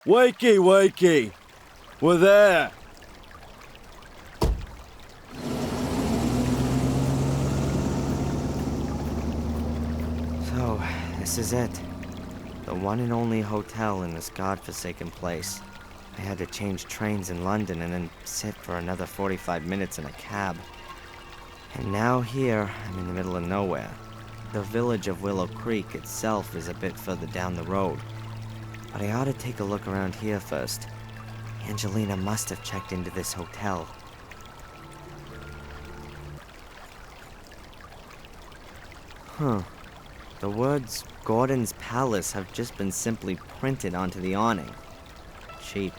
Wakey, wakey! We're there! So, this is it. The one and only hotel in this godforsaken place. I had to change trains in London and then sit for another 45 minutes in a cab. And now here, I'm in the middle of nowhere. The village of Willow Creek itself is a bit further down the road. But I ought to take a look around here first. Angelina must have checked into this hotel. Huh. The words Gordon's Palace have just been simply printed onto the awning. Cheap.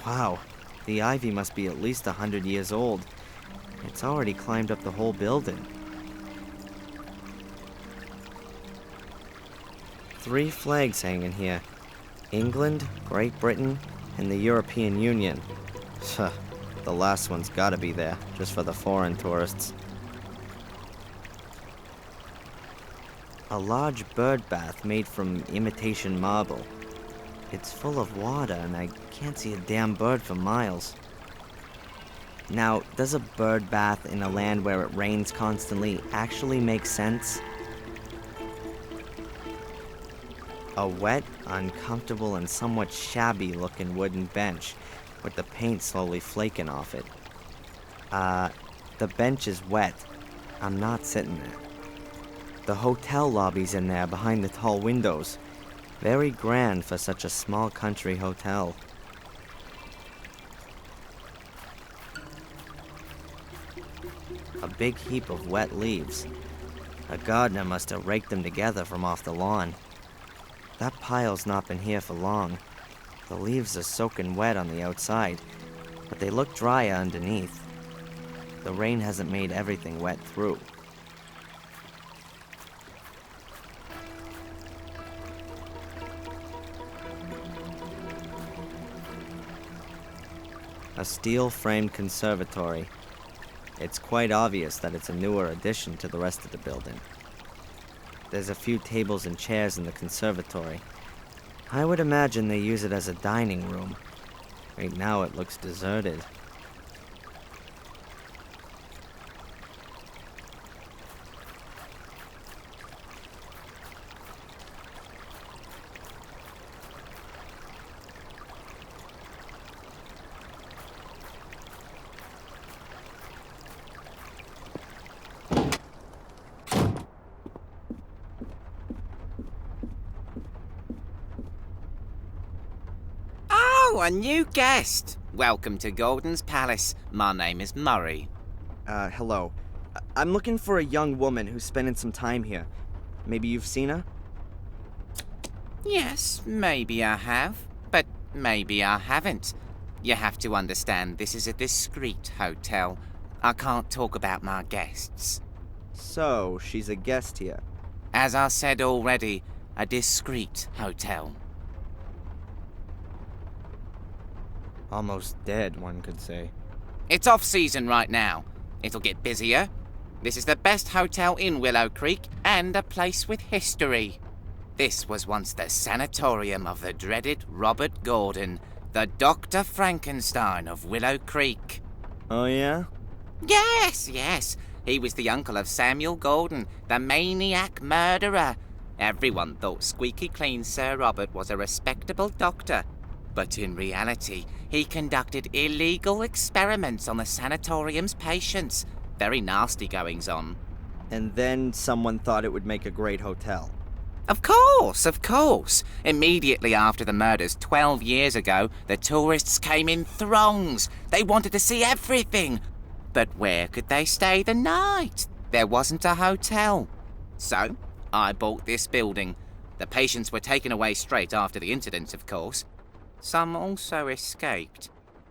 Wow, the ivy must be at least 100 years old. It's already climbed up the whole building. 3 flags hanging here. England, Great Britain, and the European Union. The last one's gotta be there, just for the foreign tourists. A large bird bath made from imitation marble. It's full of water and I can't see a damn bird for miles. Now, does a bird bath in a land where it rains constantly actually make sense? A wet, uncomfortable, and somewhat shabby-looking wooden bench with the paint slowly flaking off it. The bench is wet. I'm not sitting there. The hotel lobby's in there behind the tall windows. Very grand for such a small country hotel. A big heap of wet leaves. A gardener must have raked them together from off the lawn. That pile's not been here for long. The leaves are soaking wet on the outside, but they look drier underneath. The rain hasn't made everything wet through. A steel-framed conservatory. It's quite obvious that it's a newer addition to the rest of the building. There's a few tables and chairs in the conservatory. I would imagine they use it as a dining room. Right now it looks deserted. Oh, a new guest! Welcome to Gordon's Palace. My name is Murray. Hello. I'm looking for a young woman who's spending some time here. Maybe you've seen her? Yes, maybe I have, but maybe I haven't. You have to understand this is a discreet hotel. I can't talk about my guests. So, she's a guest here. As I said already, a discreet hotel. Almost dead, one could say. It's off-season right now. It'll get busier. This is the best hotel in Willow Creek and a place with history. This was once the sanatorium of the dreaded Robert Gordon, the Dr. Frankenstein of Willow Creek. Oh, yeah? Yes. He was the uncle of Samuel Gordon, the maniac murderer. Everyone thought squeaky clean Sir Robert was a respectable doctor. But in reality, he conducted illegal experiments on the sanatorium's patients. Very nasty goings on. And then someone thought it would make a great hotel. Of course. Immediately after the murders 12 years ago, the tourists came in throngs. They wanted to see everything. But where could they stay the night? There wasn't a hotel. So, I bought this building. The patients were taken away straight after the incident, of course. Some also escaped.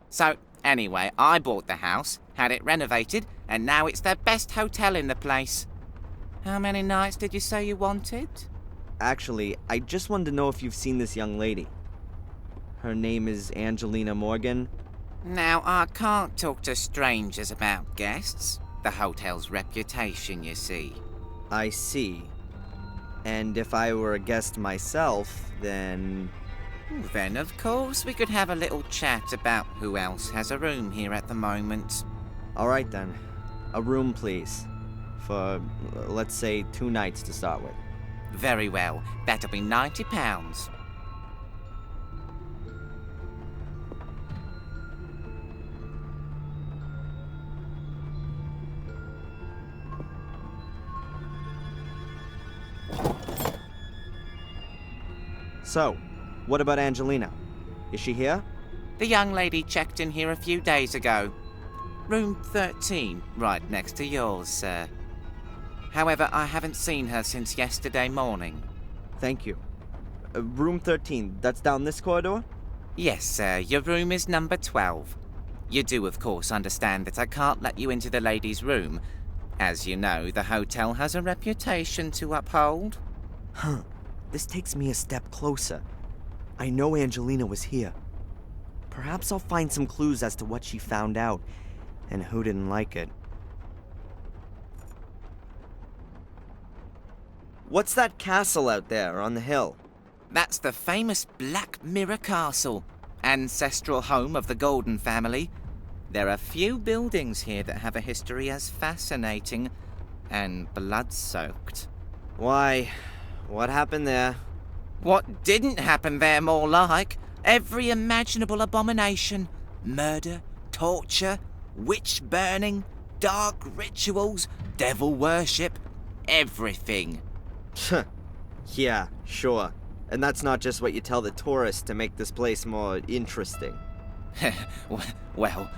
So, anyway, I bought the house, had it renovated, and now it's the best hotel in the place. How many nights did you say you wanted? Actually, I just wanted to know if you've seen this young lady. Her name is Angelina Morgan. Now, I can't talk to strangers about guests. The hotel's reputation, you see. I see. And if I were a guest myself, then... Then, of course, we could have a little chat about who else has a room here at the moment. Alright then. A room, please. For, let's say, 2 nights to start with. Very well. That'll be £90. So, what about Angelina? Is she here? The young lady checked in here a few days ago. Room 13, right next to yours, sir. However, I haven't seen her since yesterday morning. Thank you. Room 13, that's down this corridor? Yes, sir, your room is number 12. You do, of course, understand that I can't let you into the lady's room. As you know, the hotel has a reputation to uphold. Huh. This takes me a step closer. I know Angelina was here. Perhaps I'll find some clues as to what she found out, and who didn't like it. What's that castle out there on the hill? That's the famous Black Mirror Castle, ancestral home of the Golden family. There are few buildings here that have a history as fascinating and blood-soaked. Why, what happened there? What didn't happen there, more like? Every imaginable abomination. Murder, torture, witch burning, dark rituals, devil worship, everything. Yeah, sure. And that's not just what you tell the tourists to make this place more interesting. Well,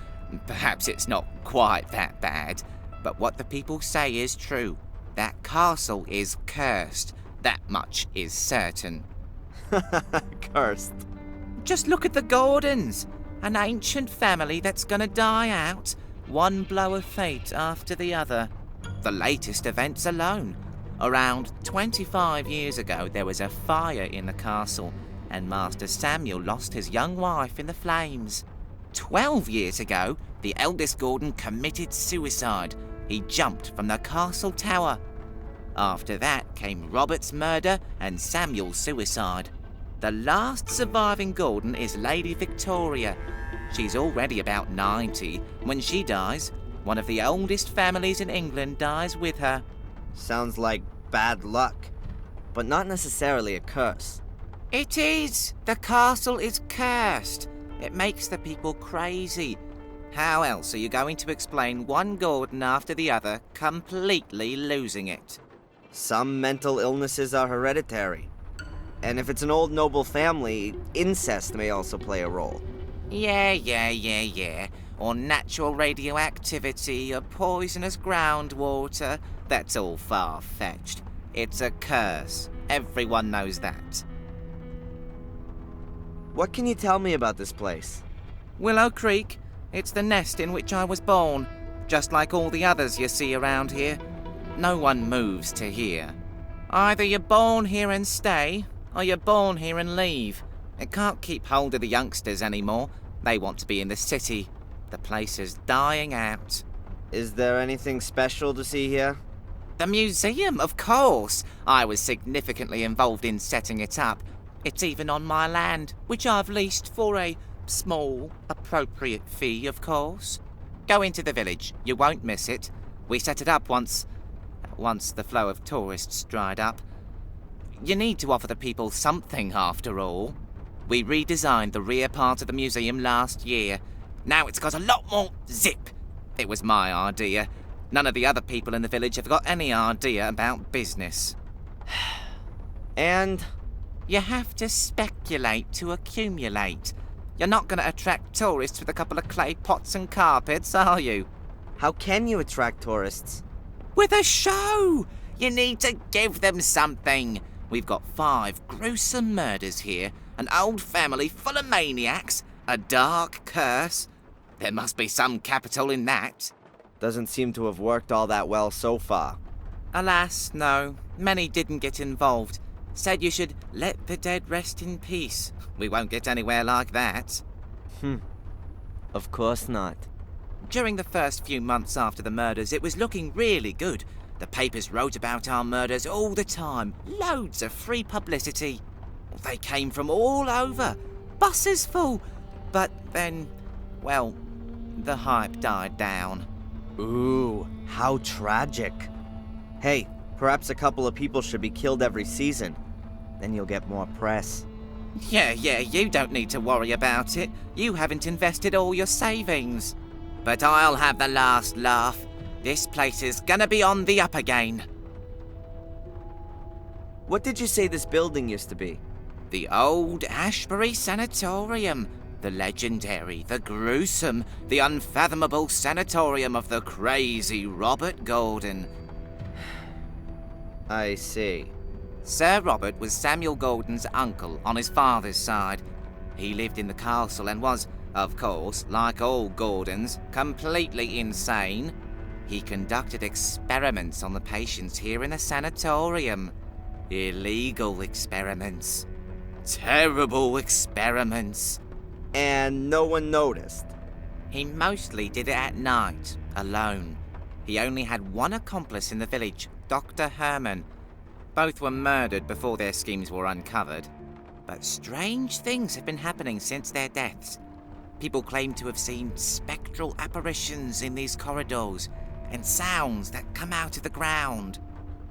perhaps it's not quite that bad, but what the people say is true. That castle is cursed. That much is certain. Cursed. Just look at the Gordons, an ancient family that's gonna die out, one blow of fate after the other. The latest events alone. Around 25 years ago, there was a fire in the castle, and Master Samuel lost his young wife in the flames. 12 years ago, the eldest Gordon committed suicide. He jumped from the castle tower. After that came Robert's murder and Samuel's suicide. The last surviving Gordon is Lady Victoria. She's already about 90. When she dies, one of the oldest families in England dies with her. Sounds like bad luck, but not necessarily a curse. It is. The castle is cursed. It makes the people crazy. How else are you going to explain one Gordon after the other completely losing it? Some mental illnesses are hereditary. And if it's an old noble family, incest may also play a role. Yeah. Or natural radioactivity, or poisonous groundwater. That's all far-fetched. It's a curse. Everyone knows that. What can you tell me about this place? Willow Creek. It's the nest in which I was born. Just like all the others you see around here. No one moves to here. Either you're born here and stay, or you're born here and leave. It can't keep hold of the youngsters anymore. They want to be in the city. The place is dying out. Is there anything special to see here? The museum, of course. I was significantly involved in setting it up. It's even on my land, which I've leased for a small, appropriate fee, of course. Go into the village. You won't miss it. We set it up once the flow of tourists dried up. You need to offer the people something, after all. We redesigned the rear part of the museum last year. Now it's got a lot more zip. It was my idea. None of the other people in the village have got any idea about business. And? You have to speculate to accumulate. You're not going to attract tourists with a couple of clay pots and carpets, are you? How can you attract tourists? With a show! You need to give them something. We've got 5 gruesome murders here, an old family full of maniacs, a dark curse. There must be some capital in that. Doesn't seem to have worked all that well so far. Alas, no. Many didn't get involved. Said you should let the dead rest in peace. We won't get anywhere like that. Of course not. During the first few months after the murders, it was looking really good. The papers wrote about our murders all the time. Loads of free publicity. They came from all over. Buses full. But then, well, the hype died down. Ooh, how tragic. Hey, perhaps a couple of people should be killed every season. Then you'll get more press. Yeah, you don't need to worry about it. You haven't invested all your savings. But I'll have the last laugh. This place is gonna be on the up again. What did you say this building used to be? The old Ashbury Sanatorium. The legendary, the gruesome, the unfathomable sanatorium of the crazy Robert Gordon. I see. Sir Robert was Samuel Gordon's uncle on his father's side. He lived in the castle and was, of course, like all Gordons, completely insane. He conducted experiments on the patients here in the sanatorium. Illegal experiments. Terrible experiments. And no one noticed. He mostly did it at night, alone. He only had one accomplice in the village, Dr. Herman. Both were murdered before their schemes were uncovered. But strange things have been happening since their deaths. People claim to have seen spectral apparitions in these corridors and sounds that come out of the ground.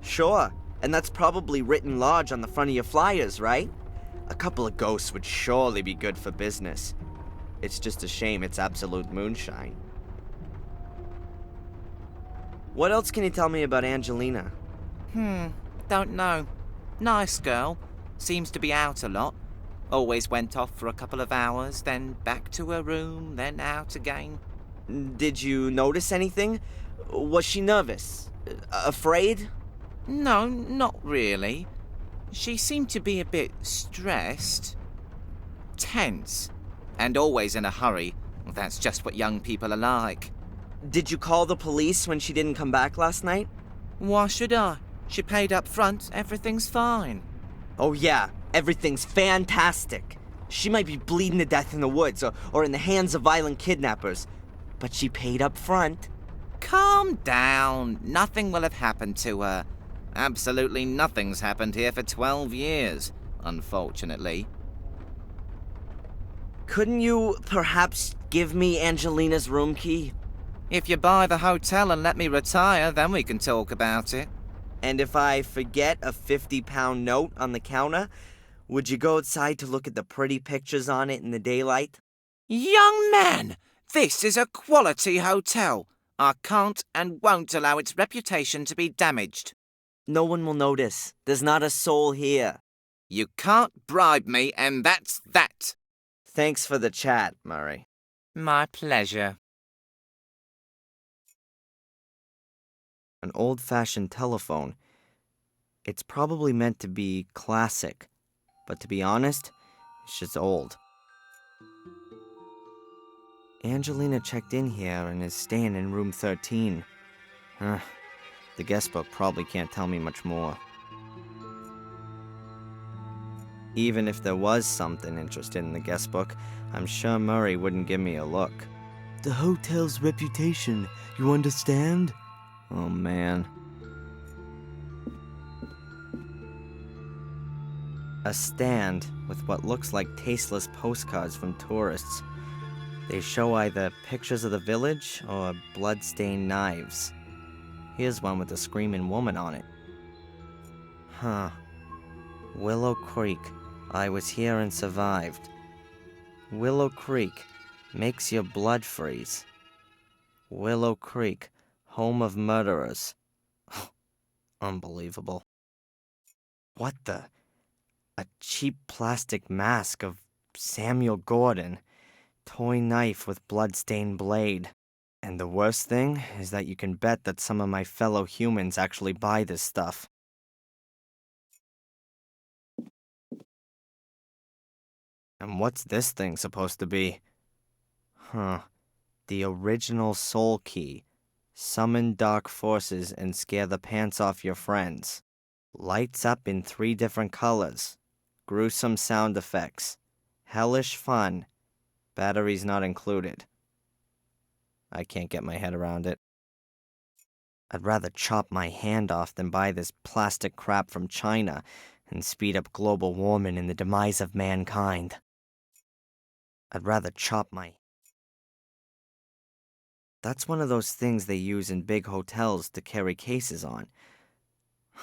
Sure, and that's probably written large on the front of your flyers, right? A couple of ghosts would surely be good for business. It's just a shame it's absolute moonshine. What else can you tell me about Angelina? Don't know. Nice girl. Seems to be out a lot. Always went off for a couple of hours, then back to her room, then out again. Did you notice anything? Was she nervous? Afraid? No, not really. She seemed to be a bit stressed. Tense. And always in a hurry. That's just what young people are like. Did you call the police when she didn't come back last night? Why should I? She paid up front. Everything's fine. Oh yeah, everything's fantastic. She might be bleeding to death in the woods or in the hands of violent kidnappers, but she paid up front. Calm down. Nothing will have happened to her. Absolutely nothing's happened here for 12 years, unfortunately. Couldn't you perhaps give me Angelina's room key? If you buy the hotel and let me retire, then we can talk about it. And if I forget a 50-pound note on the counter, would you go outside to look at the pretty pictures on it in the daylight? Young man, this is a quality hotel. I can't and won't allow its reputation to be damaged. No one will notice. There's not a soul here. You can't bribe me, and that's that. Thanks for the chat, Murray. My pleasure. An old-fashioned telephone. It's probably meant to be classic, but to be honest, it's just old. Angelina checked in here and is staying in room 13. The guest book probably can't tell me much more. Even if there was something interested in the guest book, I'm sure Murray wouldn't give me a look. The hotel's reputation, you understand? Oh man. A stand with what looks like tasteless postcards from tourists. They show either pictures of the village or blood-stained knives. Here's one with a screaming woman on it. Willow Creek. I was here and survived. Willow Creek makes your blood freeze. Willow Creek, home of murderers. Unbelievable. What the? A cheap plastic mask of Samuel Gordon. Toy knife with blood-stained blade. And the worst thing is that you can bet that some of my fellow humans actually buy this stuff. And what's this thing supposed to be? The original soul key. Summon dark forces and scare the pants off your friends. Lights up in 3 different colors. Gruesome sound effects. Hellish fun. Batteries not included. I can't get my head around it. I'd rather chop my hand off than buy this plastic crap from China and speed up global warming and the demise of mankind. I'd rather chop my... That's one of those things they use in big hotels to carry cases on.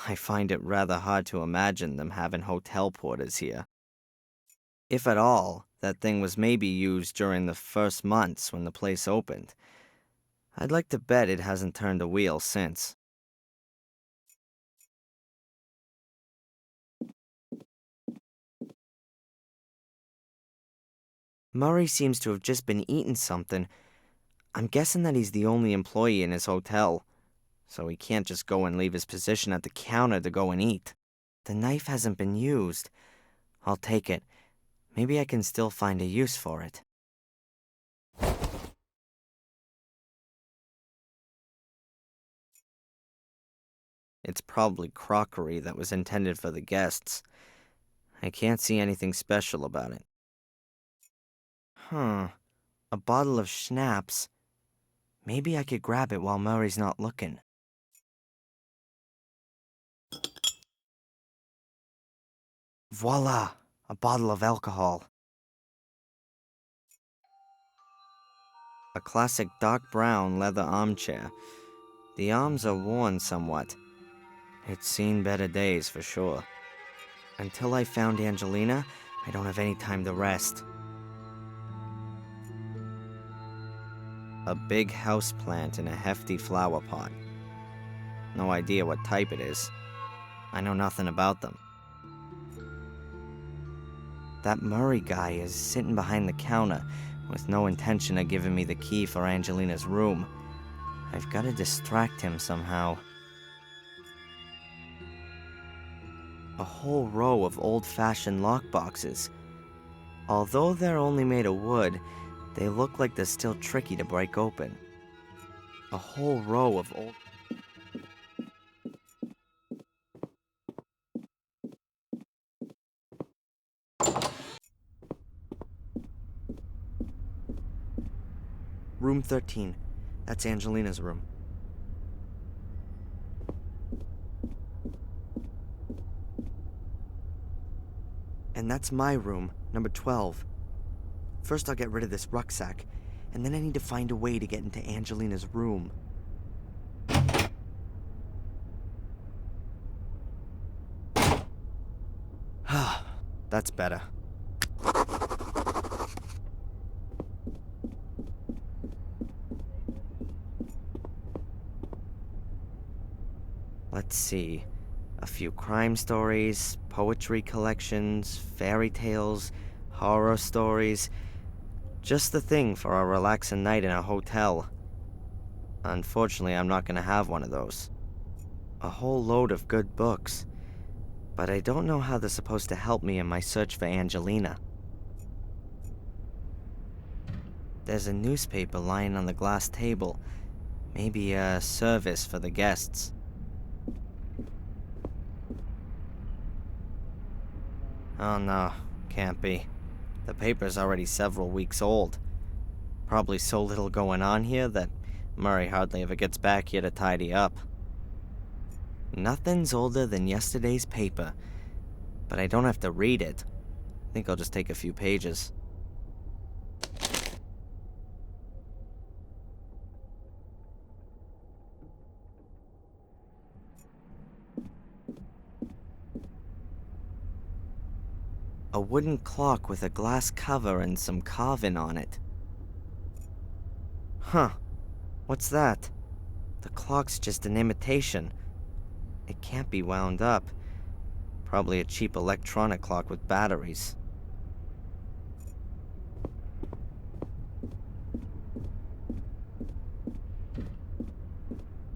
I find it rather hard to imagine them having hotel porters here. If at all, that thing was maybe used during the first months when the place opened. I'd like to bet it hasn't turned a wheel since. Murray seems to have just been eating something. I'm guessing that he's the only employee in his hotel, so he can't just go and leave his position at the counter to go and eat. The knife hasn't been used. I'll take it. Maybe I can still find a use for it. It's probably crockery that was intended for the guests. I can't see anything special about it. A bottle of schnapps. Maybe I could grab it while Murray's not looking. Voila! A bottle of alcohol. A classic dark brown leather armchair. The arms are worn somewhat. It's seen better days for sure. Until I found Angelina, I don't have any time to rest. A big houseplant in a hefty flower pot. No idea what type it is. I know nothing about them. That Murray guy is sitting behind the counter with no intention of giving me the key for Angelina's room. I've got to distract him somehow. A whole row of old-fashioned lockboxes. Although they're only made of wood, they look like they're still tricky to break open. A whole row of old... Room 13. That's Angelina's room. And that's my room, number 12. First I'll get rid of this rucksack, and then I need to find a way to get into Angelina's room. That's better. Let's see. A few crime stories, poetry collections, fairy tales, horror stories. Just the thing for a relaxing night in a hotel. Unfortunately, I'm not gonna have one of those. A whole load of good books. But I don't know how they're supposed to help me in my search for Angelina. There's a newspaper lying on the glass table. Maybe a service for the guests. Oh no, can't be. The paper's already several weeks old. Probably so little going on here that Murray hardly ever gets back here to tidy up. Nothing's older than yesterday's paper, but I don't have to read it. I think I'll just take a few pages. A wooden clock with a glass cover and some carving on it. Huh. What's that? The clock's just an imitation. It can't be wound up. Probably a cheap electronic clock with batteries.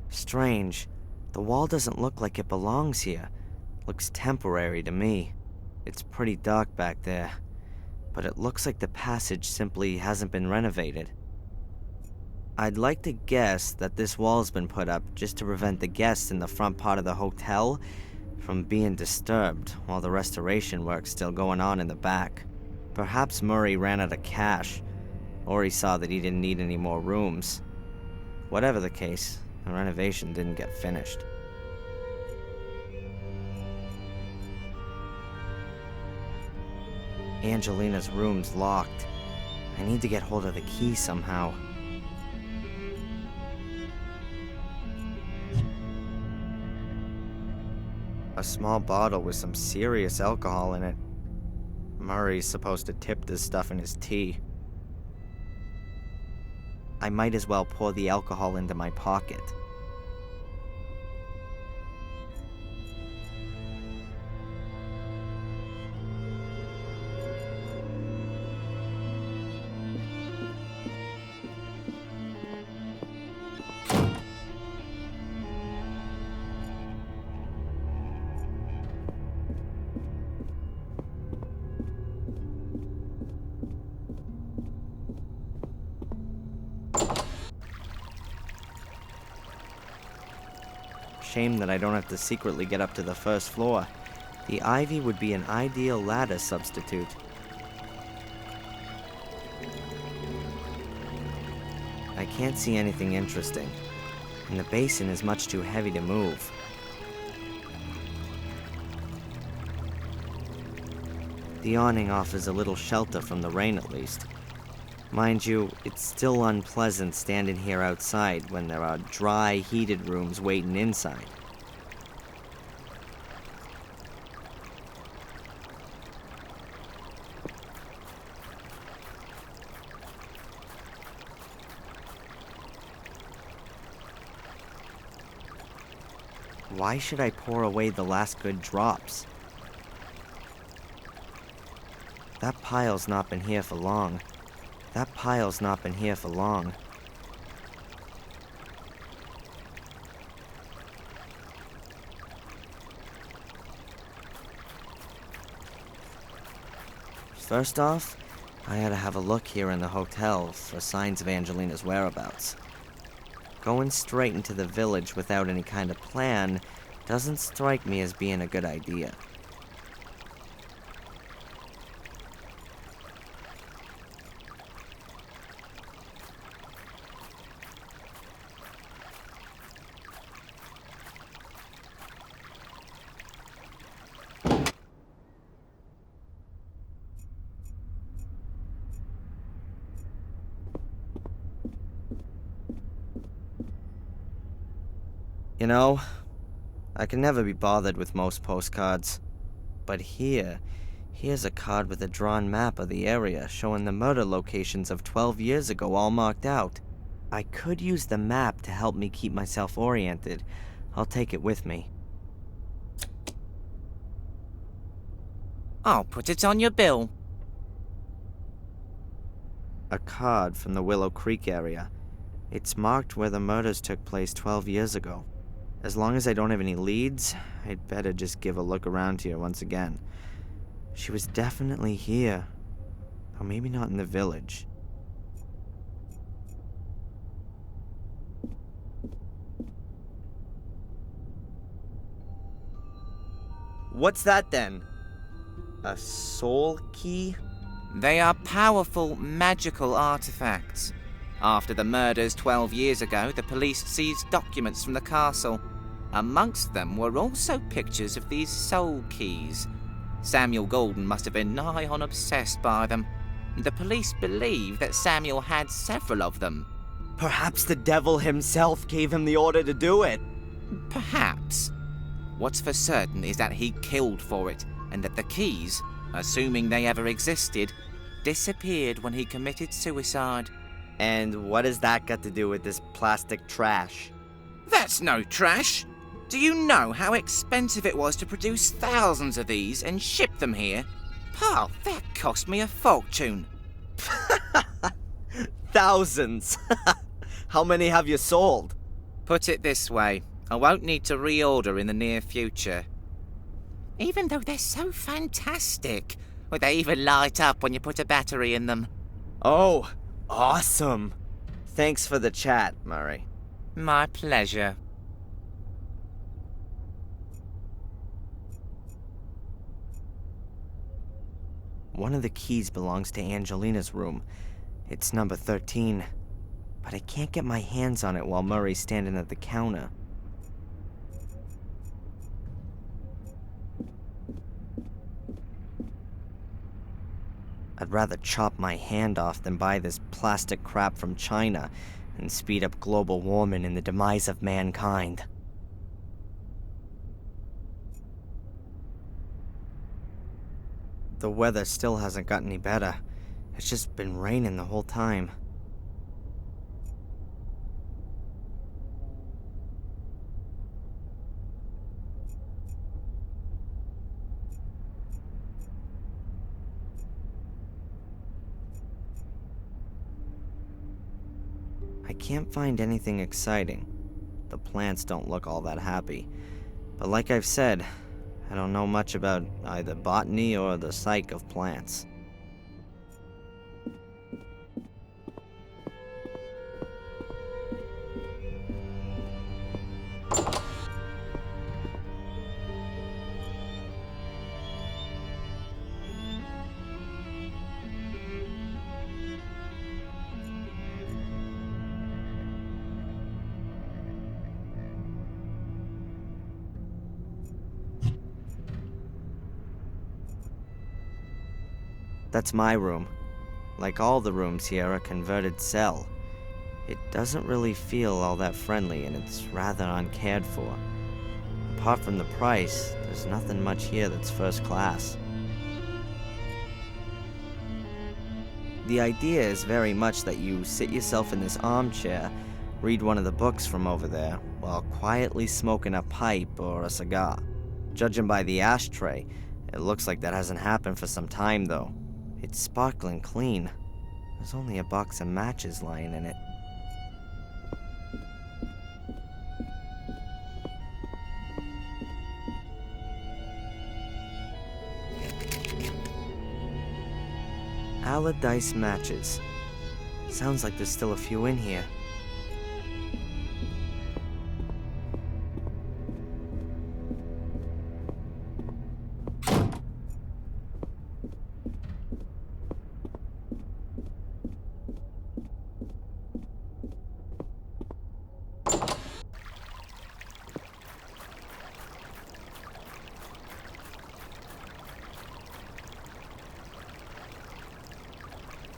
Strange. The wall doesn't look like it belongs here. Looks temporary to me. It's pretty dark back there, but it looks like the passage simply hasn't been renovated. I'd like to guess that this wall's been put up just to prevent the guests in the front part of the hotel from being disturbed while the restoration work's still going on in the back. Perhaps Murray ran out of cash, or he saw that he didn't need any more rooms, Whatever the case, the renovation didn't get finished. Angelina's room's locked. I need to get hold of the key somehow. A small bottle with some serious alcohol in it. Murray's supposed to tip this stuff in his tea. I might as well pour the alcohol into my pocket. Shame that I don't have to secretly get up to the first floor. The ivy would be an ideal ladder substitute. I can't see anything interesting, and the basin is much too heavy to move. The awning offers a little shelter from the rain at least. Mind you, it's still unpleasant standing here outside when there are dry, heated rooms waiting inside. Why should I pour away the last good drops? That pile's not been here for long. That pile's not been here for long. First off, I had to have a look here in the hotel for signs of Angelina's whereabouts. Going straight into the village without any kind of plan doesn't strike me as being a good idea. You know, I can never be bothered with most postcards. But here's a card with a drawn map of the area showing the murder locations of 12 years ago all marked out. I could use the map to help me keep myself oriented. I'll take it with me. I'll put it on your bill. A card from the Willow Creek area. It's marked where the murders took place 12 years ago. As long as I don't have any leads, I'd better just give a look around here once again. She was definitely here. Or maybe not in the village. What's that then? A soul key? They are powerful, magical artifacts. After the murders 12 years ago, the police seized documents from the castle. Amongst them were also pictures of these soul keys. Samuel Golden must have been nigh on obsessed by them. The police believe that Samuel had several of them. Perhaps the devil himself gave him the order to do it. Perhaps. What's for certain is that he killed for it, and that the keys, assuming they ever existed, disappeared when he committed suicide. And what has that got to do with this plastic trash? That's no trash! Do you know how expensive it was to produce thousands of these and ship them here? Pal, that cost me a fortune. Thousands! How many have you sold? Put it this way, I won't need to reorder in the near future. Even though they're so fantastic, well, they even light up when you put a battery in them. Oh, awesome! Thanks for the chat, Murray. My pleasure. One of the keys belongs to Angelina's room. It's number 13. but I can't get my hands on it while Murray's standing at the counter. I'd rather chop my hand off than buy this plastic crap from China and speed up global warming and the demise of mankind. The weather still hasn't got any better. It's just been raining the whole time. I can't find anything exciting. The plants don't look all that happy. But like I've said, I don't know much about either botany or the psyche of plants. That's my room. Like all the rooms here, a converted cell. It doesn't really feel all that friendly, and it's rather uncared for. Apart from the price, there's nothing much here that's first class. The idea is very much that you sit yourself in this armchair, read one of the books from over there, while quietly smoking a pipe or a cigar. Judging by the ashtray, it looks like that hasn't happened for some time, though. It's sparkling clean. There's only a box of matches lying in it. Allardyce matches. Sounds like there's still a few in here.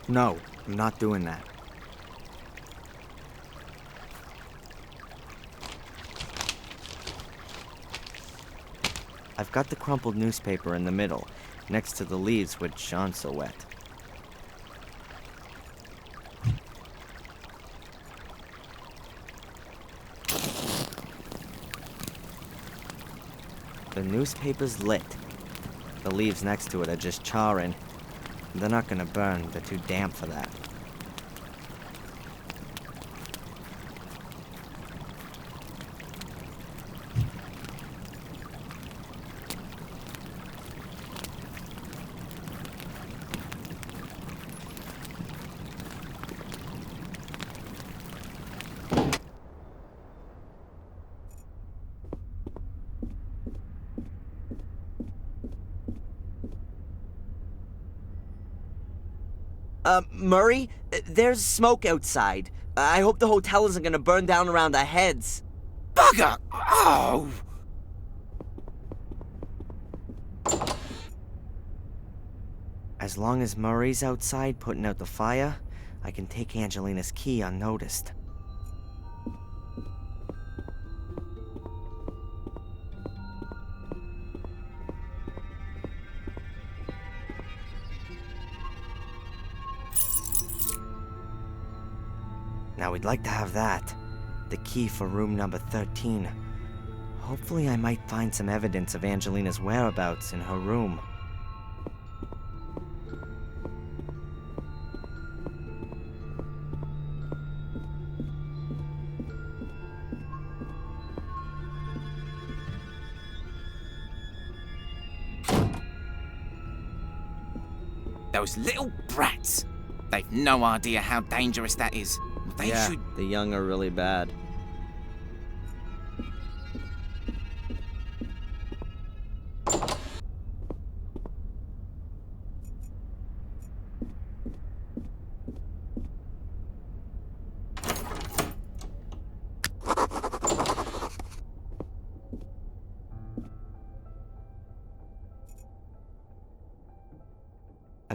No, I'm not doing that. I've got the crumpled newspaper in the middle, next to the leaves which aren't so wet. The newspaper's lit. The leaves next to it are just charring. They're not gonna burn, they're too damp for that. Murray, there's smoke outside. I hope the hotel isn't gonna burn down around our heads. Bugger! Oh! As long as Murray's outside putting out the fire, I can take Angelina's key unnoticed. Now we'd like to have that. The key for room number 13. Hopefully I might find some evidence of Angelina's whereabouts in her room. Those little brats! They've no idea how dangerous that is. They should... the young are really bad.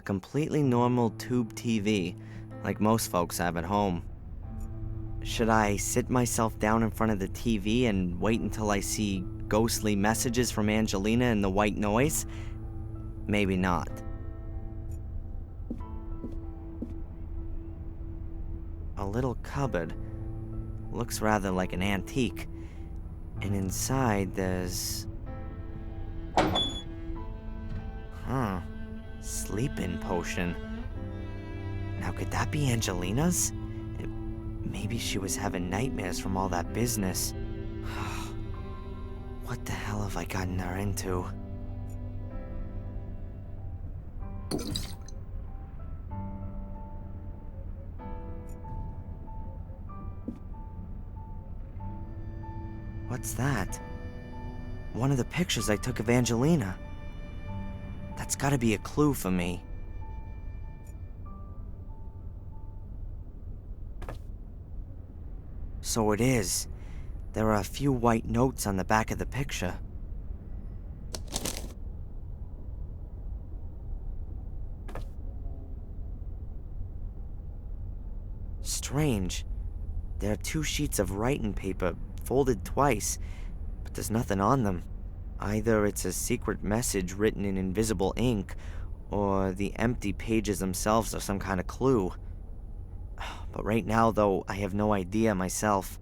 completely normal tube TV, like most folks have at home. Should I sit myself down in front of the TV and wait until I see ghostly messages from Angelina in the white noise? Maybe not. A little cupboard. Looks rather like an antique. And inside there's... Sleeping potion. Now could that be Angelina's? Maybe she was having nightmares from all that business. What the hell have I gotten her into? What's that? One of the pictures I took of Angelina. That's gotta be a clue for me. So it is. There are a few white notes on the back of the picture. Strange. There are 2 sheets of writing paper, folded twice, but there's nothing on them. Either it's a secret message written in invisible ink, or the empty pages themselves are some kind of clue. But right now, though, I have no idea myself.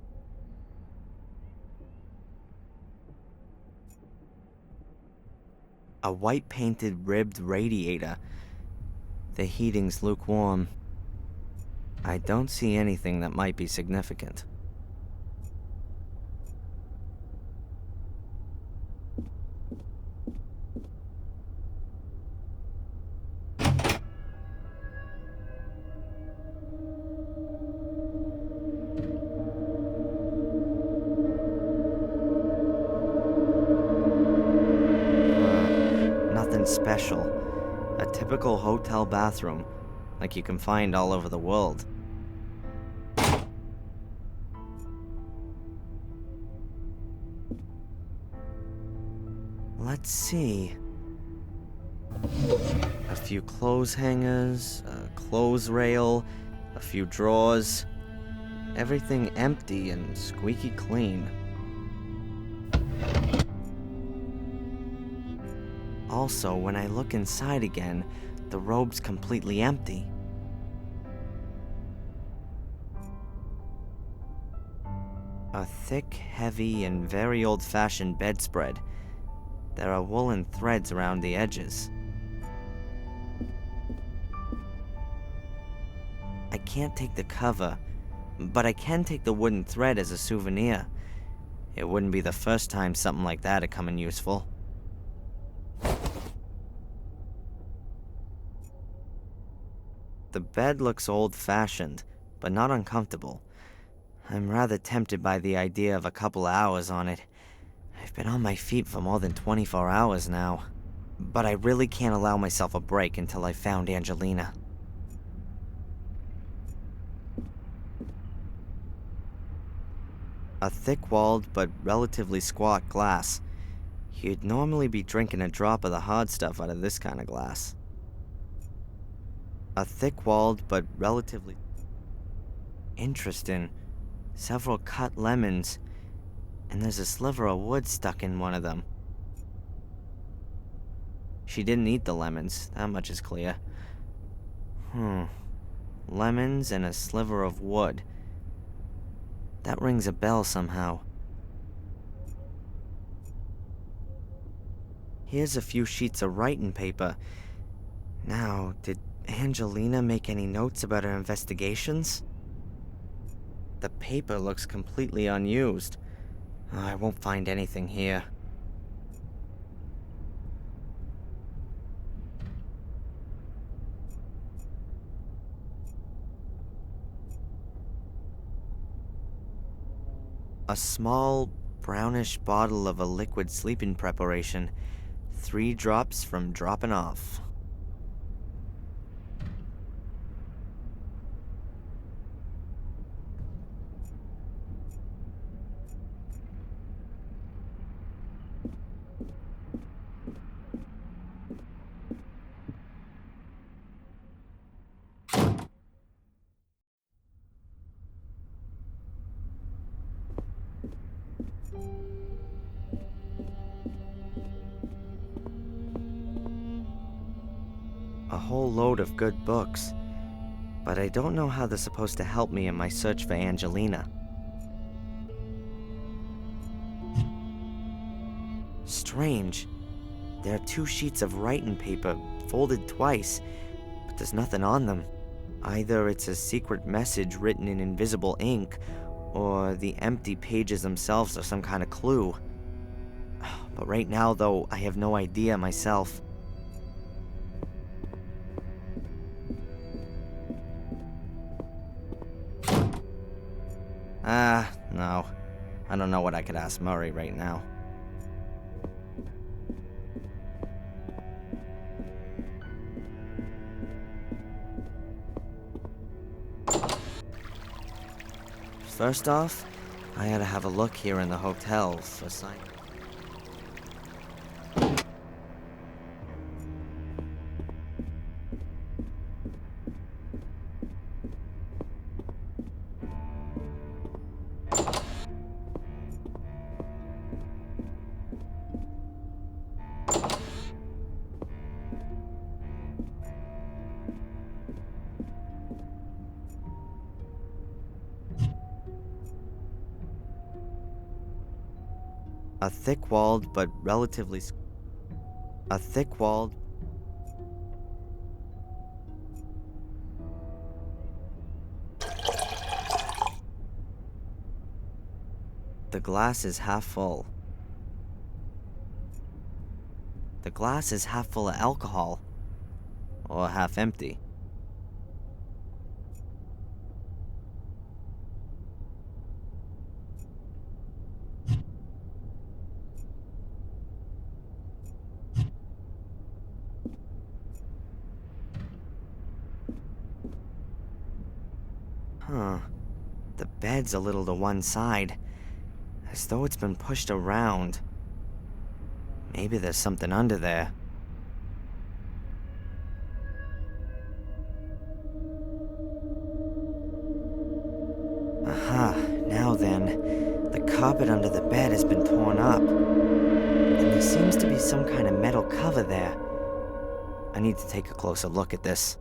A white-painted ribbed radiator. The heating's lukewarm. I don't see anything that might be significant. Nothing special. A typical hotel bathroom, like you can find all over the world. Let's see. A few clothes hangers, a clothes rail, a few drawers. Everything empty and squeaky clean. Also, when I look inside again, the robe's completely empty. A thick, heavy, and very old-fashioned bedspread. There are woolen threads around the edges. I can't take the cover, but I can take the wooden thread as a souvenir. It wouldn't be the first time something like that had come in useful. The bed looks old-fashioned, but not uncomfortable. I'm rather tempted by the idea of a couple hours on it. I've been on my feet for more than 24 hours now. But I really can't allow myself a break until I've found Angelina. A thick-walled but relatively squat glass. You'd normally be drinking a drop of the hard stuff out of this kind of glass. A thick-walled but relatively... Interesting. Several cut lemons, and there's a sliver of wood stuck in one of them. She didn't eat the lemons, that much is clear. Lemons and a sliver of wood. That rings a bell somehow. Here's a few sheets of writing paper. Now, did Angelina make any notes about her investigations? The paper looks completely unused. I won't find anything here. A small, brownish bottle of a liquid sleeping preparation. 3 drops from dropping off. a whole load of good books, but I don't know how they're supposed to help me in my search for Angelina. Strange. There are 2 sheets of writing paper, folded twice, but there's nothing on them. Either it's a secret message written in invisible ink, or the empty pages themselves are some kind of clue. But right now, though, I have no idea myself. No. I don't know what I could ask Murray right now. First off, I had to have a look here in the hotel for sign. A thick-walled but relatively... A thick-walled... The glass is half full. The glass is half full of alcohol. Or half empty. The bed's a little to one side, as though it's been pushed around. Maybe there's something under there. Aha, now then, the carpet under the bed has been torn up, and there seems to be some kind of metal cover there. I need to take a closer look at this.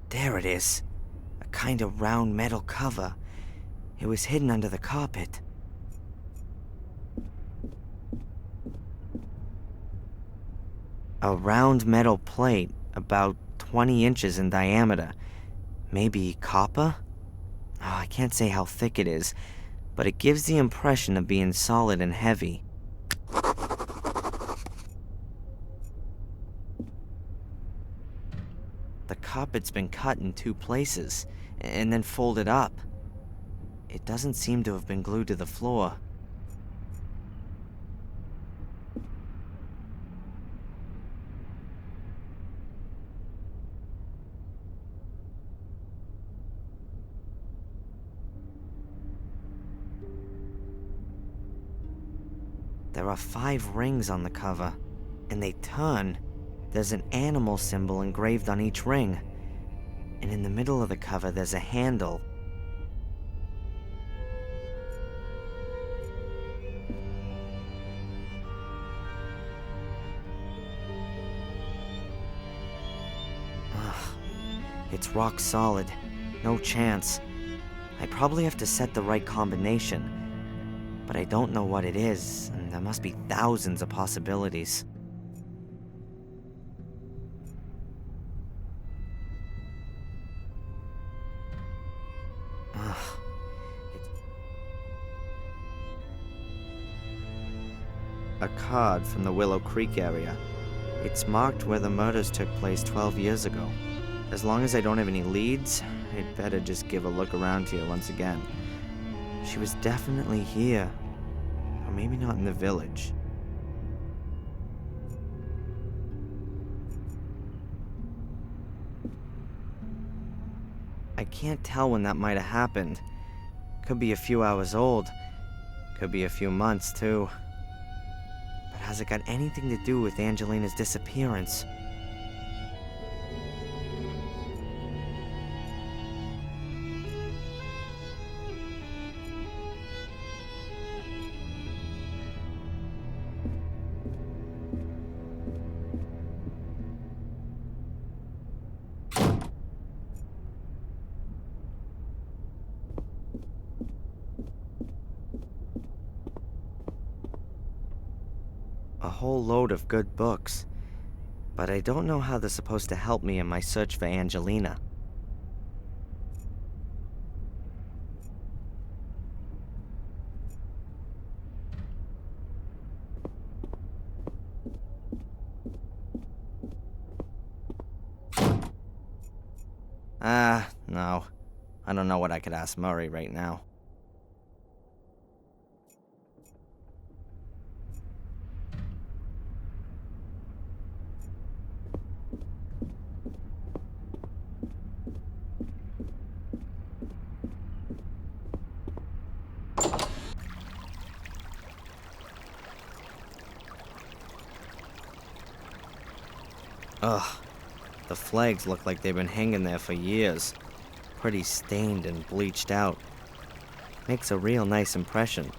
There it is. A kind of round metal cover. It was hidden under the carpet. A round metal plate, about 20 inches in diameter. Maybe copper? Oh, I can't say how thick it is, but it gives the impression of being solid and heavy. The carpet's been cut in 2 places, and then folded up. It doesn't seem to have been glued to the floor. There are 5 rings on the cover, and they turn. There's an animal symbol engraved on each ring, and in the middle of the cover there's a handle. Ugh, it's rock solid, no chance. I probably have to set the right combination, but I don't know what it is, and there must be thousands of possibilities. A card from the Willow Creek area. It's marked where the murders took place 12 years ago. As long as I don't have any leads, I'd better just give a look around here once again. She was definitely here. Or maybe not in the village. I can't tell when that might have happened. Could be a few hours old. Could be a few months, too. has it got anything to do with Angelina's disappearance? A whole load of good books, but I don't know how they're supposed to help me in my search for Angelina. No. I don't know what I could ask Murray right now. Ugh. The flags look like they've been hanging there for years. Pretty stained and bleached out. Makes a real nice impression.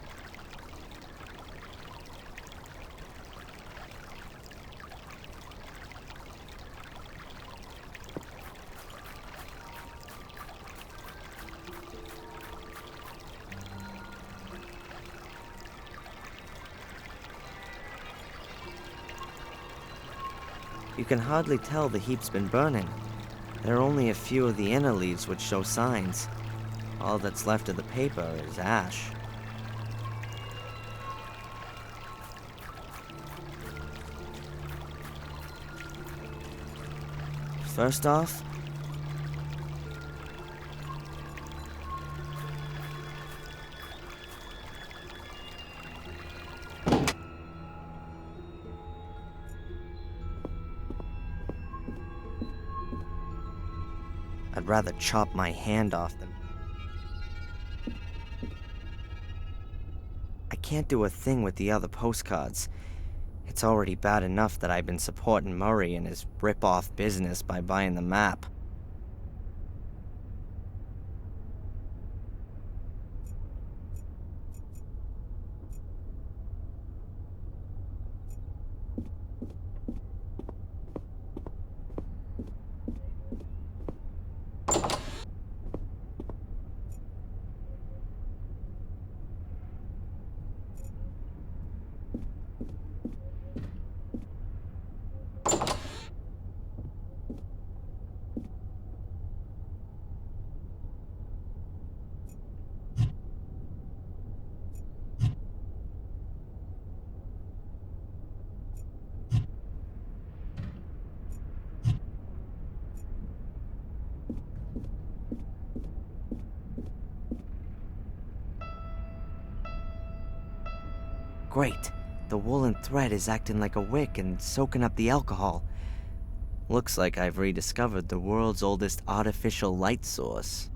You can hardly tell the heap's been burning. There are only a few of the inner leaves which show signs. All that's left of the paper is ash. First off, I'd rather chop my hand off than... I can't do a thing with the other postcards. It's already bad enough that I've been supporting Murray in his rip-off business by buying the map. Great. The woolen thread is acting like a wick and soaking up the alcohol. Looks like I've rediscovered the world's oldest artificial light source.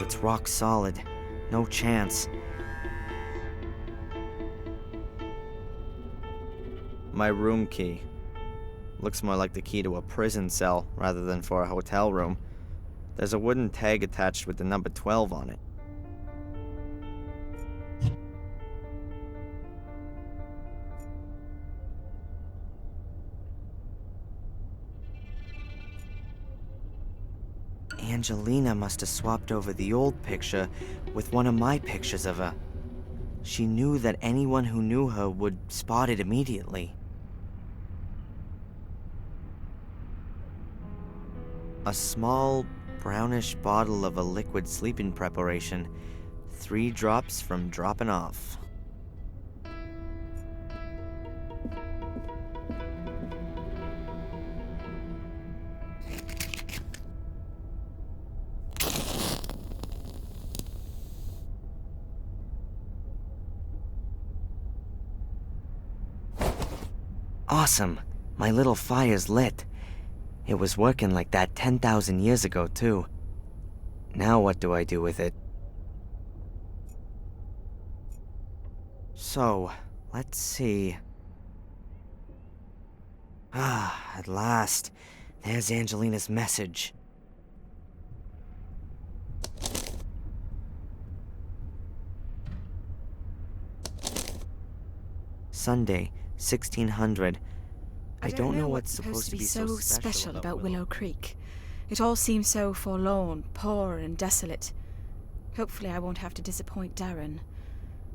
It's rock solid. No chance. My room key. Looks more like the key to a prison cell rather than for a hotel room. There's a wooden tag attached with the number 12 on it. Angelina must have swapped over the old picture with one of my pictures of her. She knew that anyone who knew her would spot it immediately. A small, brownish bottle of a liquid sleeping preparation, 3 drops from dropping off. awesome. My little fire's lit. It was working like that 10,000 years ago, too. Now what do I do with it? So, let's see. Ah, at last. There's Angelina's message. Sunday, 1600. I don't know what's supposed to be so special about Willow Creek. It all seems so forlorn, poor and desolate. Hopefully I won't have to disappoint Darren.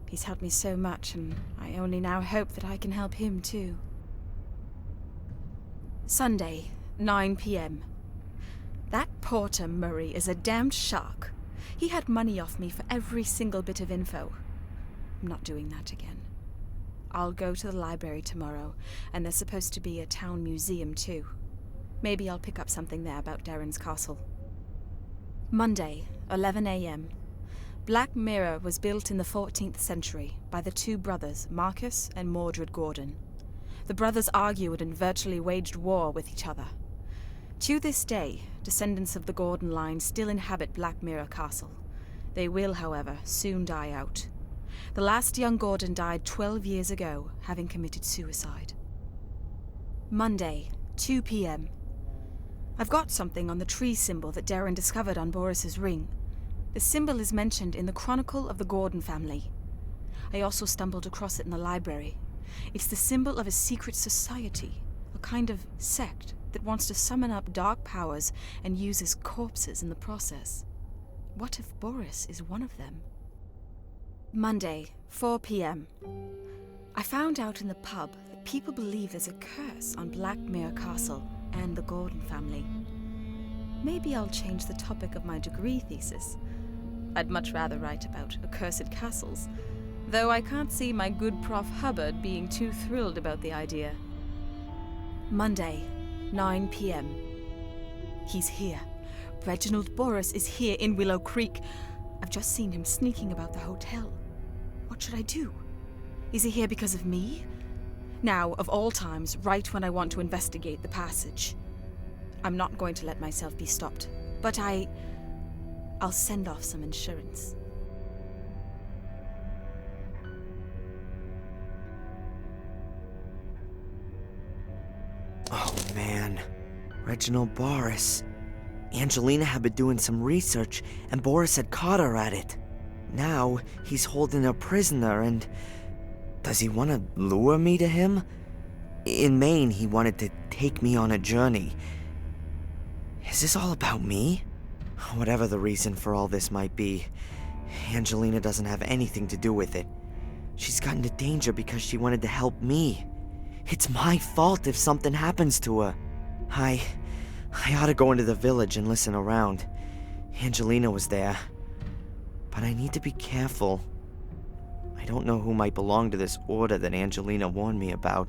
He's helped me so much, and I only now hope that I can help him too. Sunday, 9 p.m. That Porter Murray is a damned shark. He had money off me for every single bit of info. I'm not doing that again. I'll go to the library tomorrow, and there's supposed to be a town museum too. Maybe I'll pick up something there about Darren's castle. Monday, 11 a.m. Black Mirror was built in the 14th century by the two brothers, Marcus and Mordred Gordon. The brothers argued and virtually waged war with each other. To this day, descendants of the Gordon line still inhabit Black Mirror Castle. They will, however, soon die out. The last young Gordon died 12 years ago, having committed suicide. Monday, 2 p.m. I've got something on the tree symbol that Darren discovered on Boris's ring. The symbol is mentioned in the Chronicle of the Gordon family. I also stumbled across it in the library. It's the symbol of a secret society, a kind of sect that wants to summon up dark powers and uses corpses in the process. What if Boris is one of them? Monday, 4 p.m. I found out in the pub that people believe there's a curse on Black Mirror Castle and the Gordon family. Maybe I'll change the topic of my degree thesis. I'd much rather write about accursed castles, though I can't see my good Prof. Hubbard being too thrilled about the idea. Monday, 9 p.m. He's here. Reginald Boris is here in Willow Creek. I've just seen him sneaking about the hotel. What should I do? Is he here because of me? Now, of all times, right when I want to investigate the passage. I'm not going to let myself be stopped, but I'll send off some insurance. Oh man, Reginald Boris. Angelina had been doing some research, and Boris had caught her at it. Now, he's holding her prisoner, and... does he want to lure me to him? In Maine, he wanted to take me on a journey. Is this all about me? Whatever the reason for all this might be, Angelina doesn't have anything to do with it. She's got into danger because she wanted to help me. It's my fault if something happens to her. I ought to go into the village and listen around. Angelina was there. But I need to be careful. I don't know who might belong to this order that Angelina warned me about.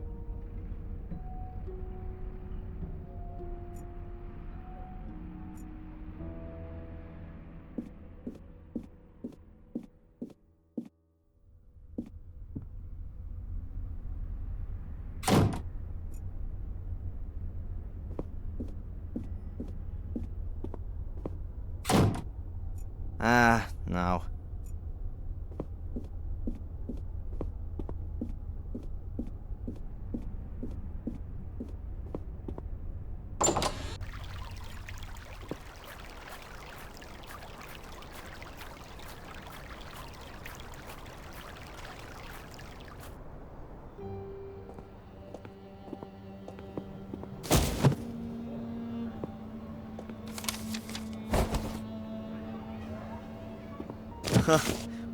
No.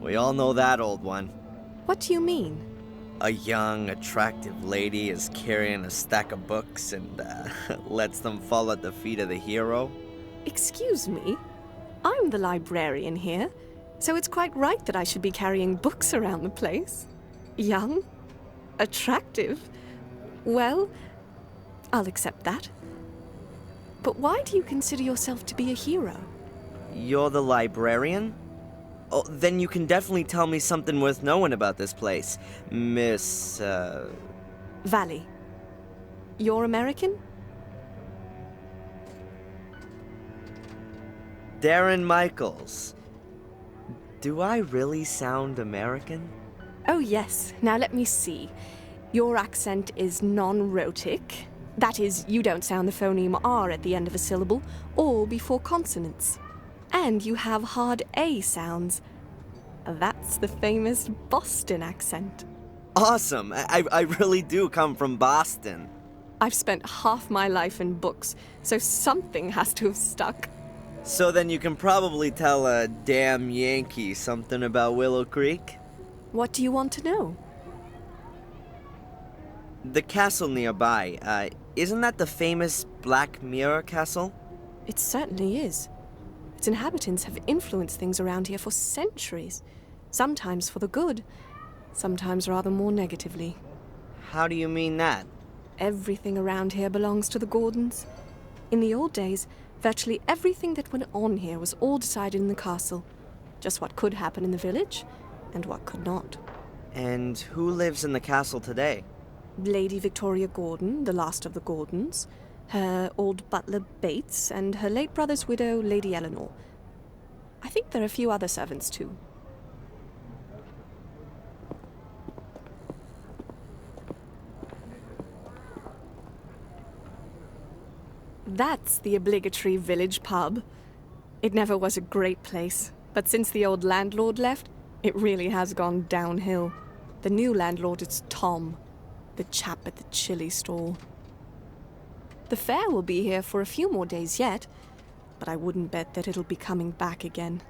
We all know that old one. What do you mean? A young, attractive lady is carrying a stack of books and lets them fall at the feet of the hero. Excuse me? I'm the librarian here, so it's quite right that I should be carrying books around the place. Young? Attractive? Well, I'll accept that. But why do you consider yourself to be a hero? You're the librarian? Oh, then you can definitely tell me something worth knowing about this place, Miss, Valley. You're American? Darren Michaels. Do I really sound American? Oh, yes. Now let me see. Your accent is non-rhotic. That is, you don't sound the phoneme R at the end of a syllable or before consonants. And you have hard A sounds. That's the famous Boston accent. Awesome! I really do come from Boston. I've spent half my life in books, so something has to have stuck. So then you can probably tell a damn Yankee something about Willow Creek? What do you want to know? The castle nearby, isn't that the famous Black Mirror Castle? It certainly is. Its inhabitants have influenced things around here for centuries. Sometimes for the good, sometimes rather more negatively. How do you mean that? Everything around here belongs to the Gordons. In the old days, virtually everything that went on here was all decided in the castle. Just what could happen in the village, and what could not. And who lives in the castle today? Lady Victoria Gordon, the last of the Gordons, her old butler Bates, and her late brother's widow, Lady Eleanor. I think there are a few other servants too. That's the obligatory village pub. It never was a great place, but since the old landlord left, it really has gone downhill. The new landlord is Tom, the chap at the chili stall. The fair will be here for a few more days yet, but I wouldn't bet that it'll be coming back again.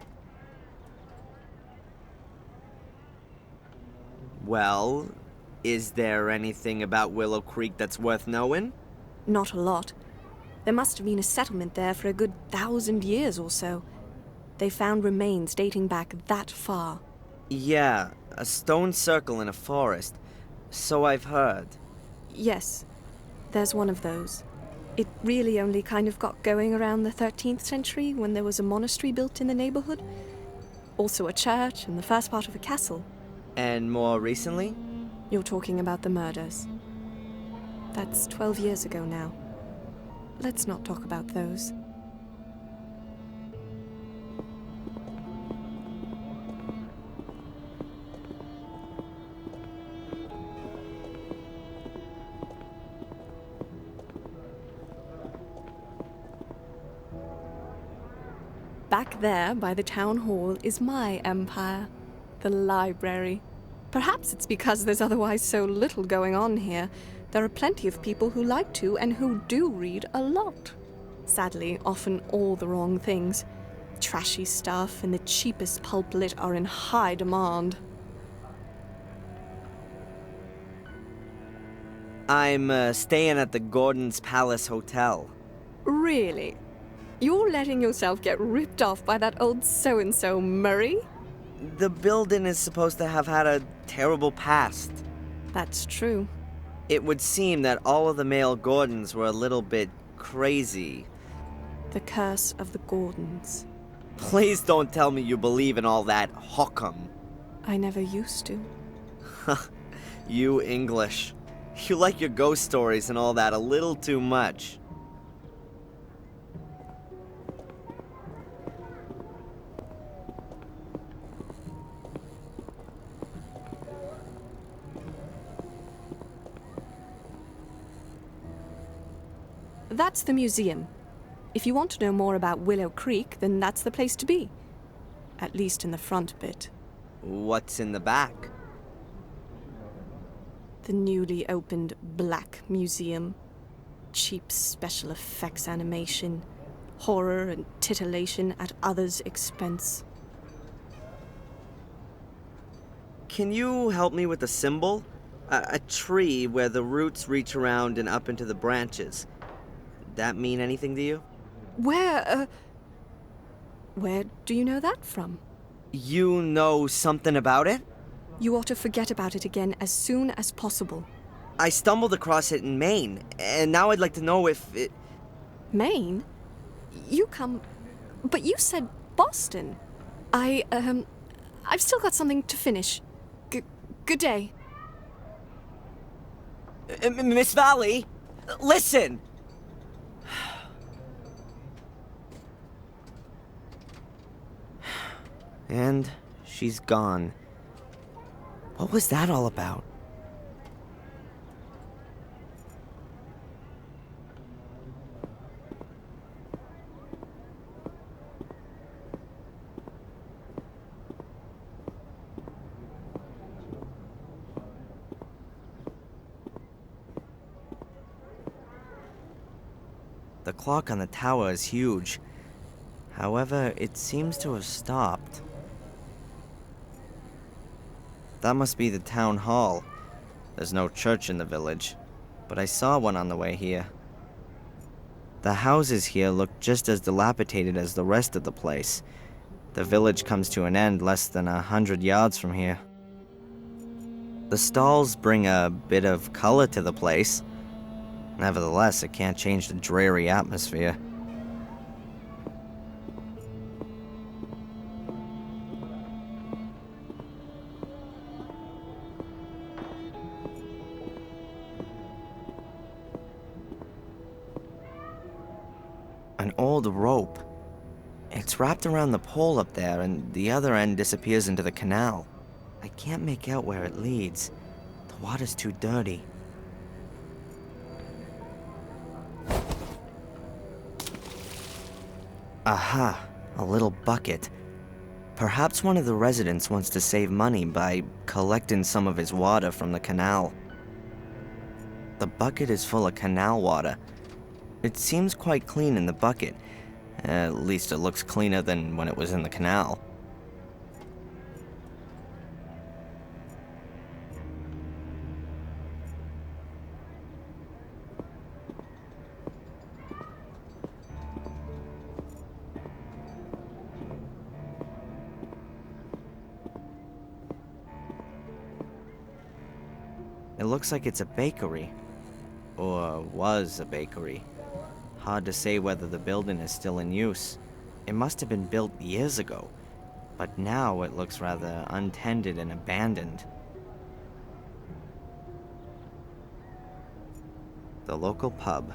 Well, is there anything about Willow Creek that's worth knowing? Not a lot. There must have been a settlement there for a good 1,000 years or so. They found remains dating back that far. Yeah, a stone circle in a forest. So I've heard. Yes, there's one of those. It really only kind of got going around the 13th century when there was a monastery built in the neighborhood. Also a church and the first part of a castle. And more recently? You're talking about the murders. That's 12 years ago now. Let's not talk about those. Back there, by the town hall, is my empire, the library. Perhaps it's because there's otherwise so little going on here. There are plenty of people who like to and who do read a lot. Sadly, often all the wrong things. Trashy stuff and the cheapest pulp lit are in high demand. I'm staying at the Gordon's Palace Hotel. Really? You're letting yourself get ripped off by that old so-and-so Murray? The building is supposed to have had a terrible past. That's true. It would seem that all of the male Gordons were a little bit crazy. The curse of the Gordons. Please don't tell me you believe in all that hokum. I never used to. You English. You like your ghost stories and all that a little too much. That's the museum. If you want to know more about Willow Creek, then that's the place to be. At least in the front bit. What's in the back? The newly opened Black Museum. Cheap special effects animation. Horror and titillation at others' expense. Can you help me with the symbol? A tree where the roots reach around and up into the branches. That mean anything to you? Where do you know that from? You know something about it? You ought to forget about it again as soon as possible. I stumbled across it in Maine, and now I'd like to know if it... Maine? You come... But you said Boston. I've still got something to finish. Good day. Miss Valley? Listen! And she's gone. What was that all about? The clock on the tower is huge. However, it seems to have stopped. That must be the town hall. There's no church in the village, but I saw one on the way here. The houses here look just as dilapidated as the rest of the place. The village comes to an end less than 100 yards from here. The stalls bring a bit of color to the place. Nevertheless, it can't change the dreary atmosphere. An old rope. It's wrapped around the pole up there, and the other end disappears into the canal. I can't make out where it leads. The water's too dirty. Aha, a little bucket. Perhaps one of the residents wants to save money by collecting some of his water from the canal. The bucket is full of canal water. It seems quite clean in the bucket. At least it looks cleaner than when it was in the canal. It looks like it's a bakery. Or was a bakery. Hard to say whether the building is still in use. It must have been built years ago, but now it looks rather untended and abandoned. The local pub.